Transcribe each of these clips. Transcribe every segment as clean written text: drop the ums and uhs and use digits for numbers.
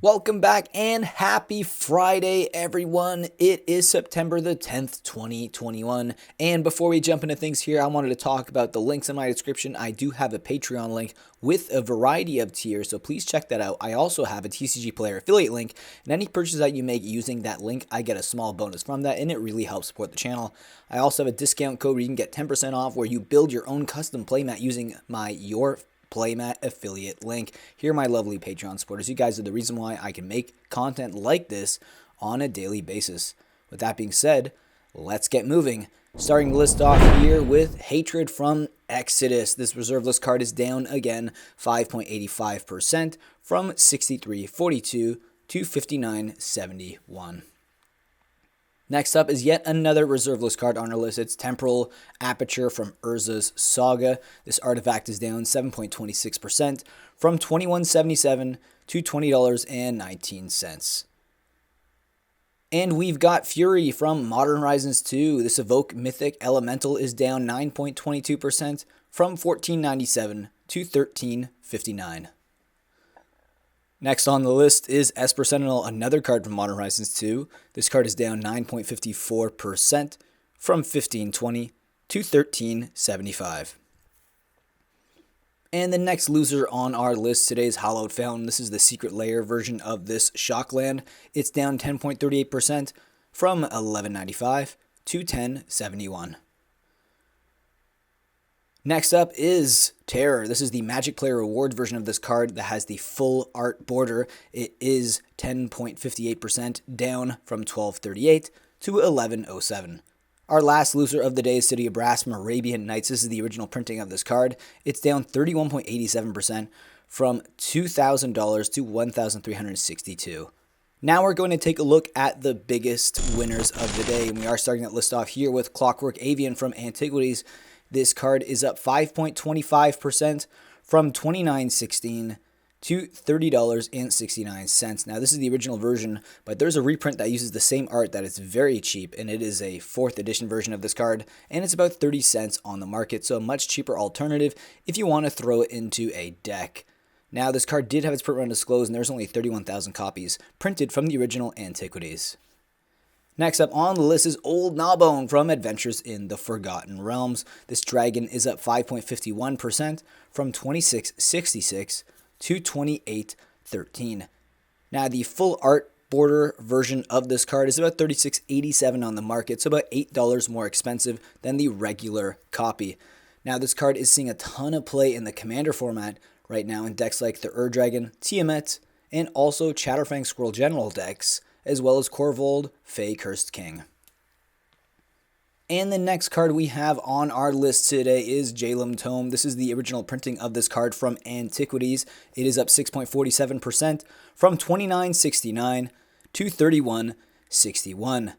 Welcome back and happy Friday, everyone. It is September the 10th, 2021. And before we jump into things here, I wanted to talk about the links in my description. I do have a Patreon link with a variety of tiers, so please check that out. I also have a TCG Player affiliate link, and any purchase that you make using that link, I get a small bonus from that, and it really helps support the channel. I also have a discount code where you can get 10% off where you build your own custom playmat using my Playmat affiliate link. Here are my lovely Patreon supporters. You guys are the reason why I can make content like this on a daily basis. With that being said, let's get moving. Starting the list off here with Hatred from Exodus. This reserve list card is down again 5.85% from 63.42 to 59.71. Next up is yet another reserve list card on our list. It's Temporal Aperture from Urza's Saga. This artifact is down 7.26% from $21.77 to $20.19. And we've got Fury from Modern Horizons 2. This Evoke Mythic Elemental is down 9.22% from $14.97 to $13.59. Next on the list is Esper Sentinel, another card from Modern Horizons 2. This card is down 9.54% from $15.20 to $13.75. And the next loser on our list today is Hallowed Fountain. This is the Secret Lair version of this Shockland. It's down 10.38% from $11.95 to $10.71. Next up is Terror. This is the Magic Player Rewards version of this card that has the full art border. It is 10.58% down from $12.38 to $11.07. Our last loser of the day is City of Brass from Arabian Nights. This is the original printing of this card. It's down 31.87% from $2,000 to $1,362. Now we're going to take a look at the biggest winners of the day, and we are starting that list off here with Clockwork Avian from Antiquities. This card is up 5.25% from $29.16 to $30.69. Now, this is the original version, but there's a reprint that uses the same art that is very cheap, and it is a 4th edition version of this card, and it's about 30 cents on the market, so a much cheaper alternative if you want to throw it into a deck. Now, this card did have its print run disclosed, and there's only 31,000 copies printed from the original Antiquities. Next up on the list is Old Gnawbone from Adventures in the Forgotten Realms. This dragon is up 5.51% from $26.66 to $28.13. Now, the full art border version of this card is about $36.87 on the market, so about $8 more expensive than the regular copy. Now, this card is seeing a ton of play in the Commander format right now in decks like the Dragon, Tiamat, and also Chatterfang Squirrel General decks, as well as Korvold, Fey Cursed King. And the next card we have on our list today is Jalum Tome. This is the original printing of this card from Antiquities. It is up 6.47% from $29.69 to $31.61.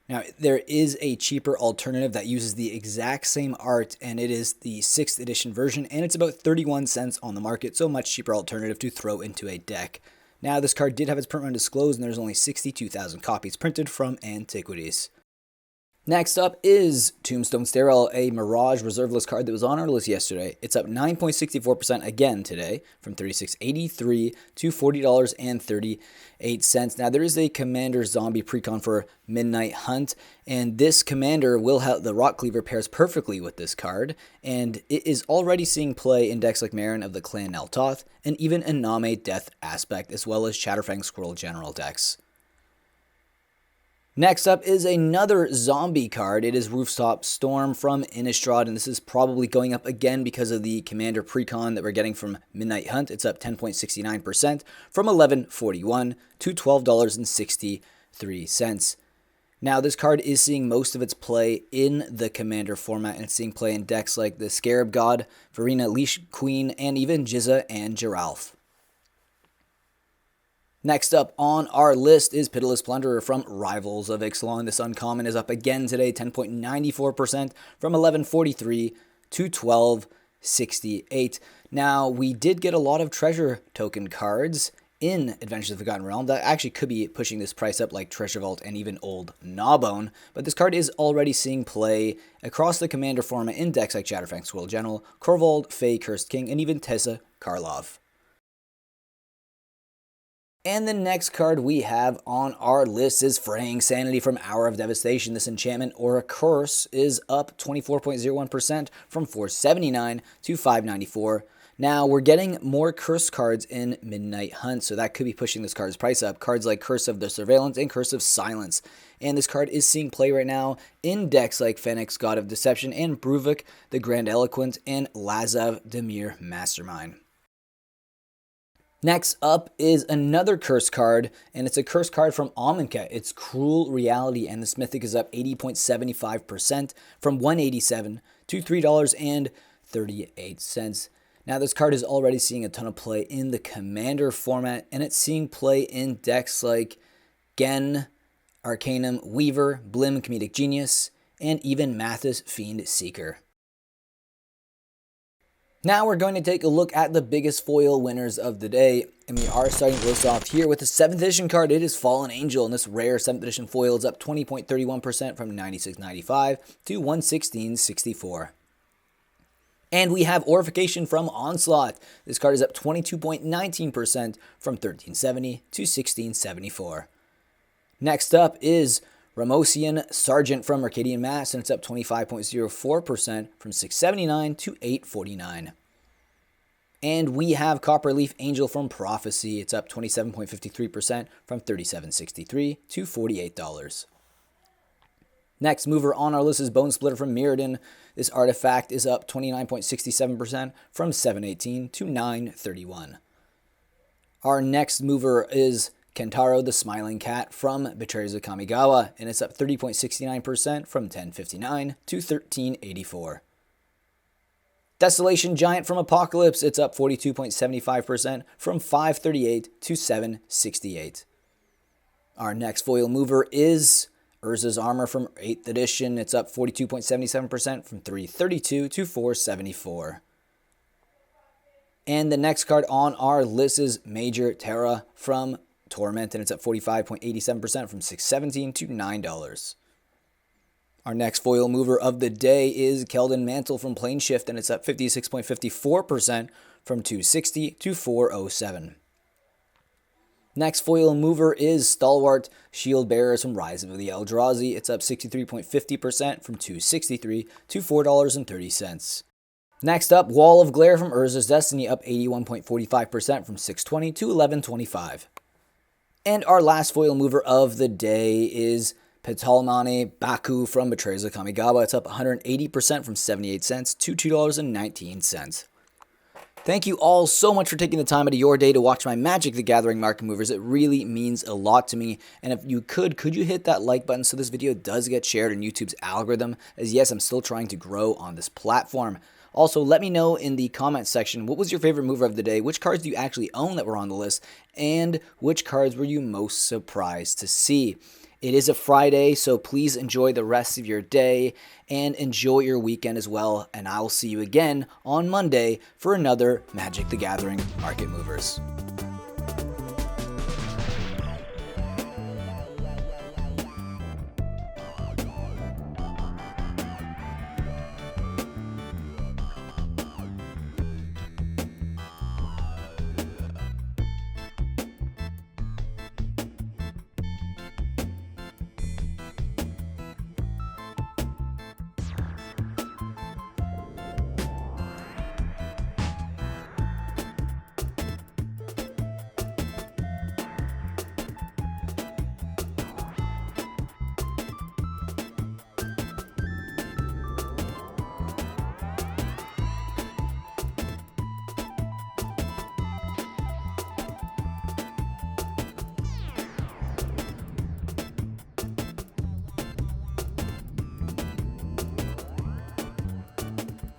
Now, there is a cheaper alternative that uses the exact same art, and it is the 6th edition version, and it's about 31 cents on the market, so a much cheaper alternative to throw into a deck. Now, this card did have its print run disclosed, and there's only 62,000 copies printed from Antiquities. Next up is Tombstone Sterile, a Mirage reserve list card that was on our list yesterday. It's up 9.64% again today, from $36.83 to $40.38. Now, there is a Commander Zombie Precon for Midnight Hunt, and this Commander will have the Rock Cleaver pairs perfectly with this card, and it is already seeing play in decks like Marin of the Clan Neltoth, and even Iname Death Aspect, as well as Chatterfang Squirrel General decks. Next up is another zombie card. It is Rooftop Storm from Innistrad, and this is probably going up again because of the Commander Precon that we're getting from Midnight Hunt. It's up 10.69% from $11.41 to $12.63. Now, this card is seeing most of its play in the Commander format, and it's seeing play in decks like the Scarab God, Varina Leash Queen, and even Jizza and Giralf. Next up on our list is Pitiless Plunderer from Rivals of Ixalan. This uncommon is up again today, 10.94% from $11.43 to $12.68. Now, we did get a lot of treasure token cards in Adventures of the Forgotten Realm that actually could be pushing this price up, like Treasure Vault and even Old Gnawbone, but this card is already seeing play across the Commander format in decks like Chatterfang Squirrel General, Korvold, Fey Cursed King, and even Tessa Karlov. And the next card we have on our list is Fraying Sanity from Hour of Devastation. This enchantment or a curse is up 24.01% from $479 to $594. Now, we're getting more curse cards in Midnight Hunt, so that could be pushing this card's price up. Cards like Curse of the Surveillance and Curse of Silence. And this card is seeing play right now in decks like Fenix, God of Deception, and Bruvik, the Grand Eloquent, and Lazav, Demir Mastermind. Next up is another curse card, and it's a curse card from Amonkhet. It's Cruel Reality, and this mythic is up 80.75% from $187 to $3.38. Now, this card is already seeing a ton of play in the Commander format, and it's seeing play in decks like Gen, Arcanum, Weaver, Blim, Comedic Genius, and even Mathis, Fiend Seeker. Now we're going to take a look at the biggest foil winners of the day, and we are starting to list off here with the 7th edition card. It is Fallen Angel, and this rare 7th edition foil is up 20.31% from $96.95 to $116.64. And we have Orification from Onslaught. This card is up 22.19% from $13.70 to $16.74. Next up is Ramosian Sergeant from Arcadian Mass, and it's up 25.04% from $679 to $849. And we have Copperleaf Angel from Prophecy. It's up 27.53% from $37.63 to $48. Next mover on our list is Bone Splitter from Mirrodin. This artifact is up 29.67% from $718 to $931. Our next mover is Kentaro the Smiling Cat from Betrayers of Kamigawa, and it's up 30.69% from $10.59 to $13.84. Desolation Giant from Apocalypse, it's up 42.75% from $5.38 to $7.68. Our next foil mover is Urza's Armor from 8th edition. It's up 42.77% from $3.32 to $4.74. And the next card on our list is Major Terra from Torment, and it's up 45.87% from $6.17 to $9. Our next foil mover of the day is Keldon Mantle from Planeshift, and it's up 56.54% from $2.60 to $4.07. Next foil mover is Stalwart Shield Bearers from Rise of the Eldrazi. It's up 63.50% from $2.63 to $4.30. Next up, Wall of Glare from Urza's Destiny, up 81.45% from $6.20 to $11.25. And our last foil mover of the day is Petalmane Baku from Betrayers of Kamigawa. It's up 180% from 78 cents to $2.19. Thank you all so much for taking the time out of your day to watch my Magic the Gathering market movers. It really means a lot to me. And if you could you hit that like button so this video does get shared in YouTube's algorithm? As yes, I'm still trying to grow on this platform. Also, let me know in the comments section, what was your favorite mover of the day? Which cards do you actually own that were on the list? And which cards were you most surprised to see? It is a Friday, so please enjoy the rest of your day and enjoy your weekend as well. And I will see you again on Monday for another Magic the Gathering Market Movers.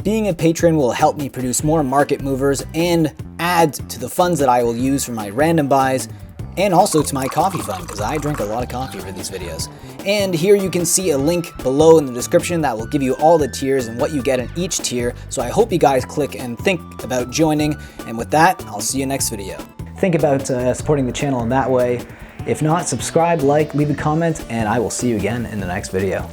Being a patron will help me produce more market movers and add to the funds that I will use for my random buys and also to my coffee fund because I drink a lot of coffee for these videos. And here you can see a link below in the description that will give you all the tiers and what you get in each tier. So I hope you guys click and think about joining. And with that, I'll see you next video. Think about supporting the channel in that way. If not, subscribe, like, leave a comment, and I will see you again in the next video.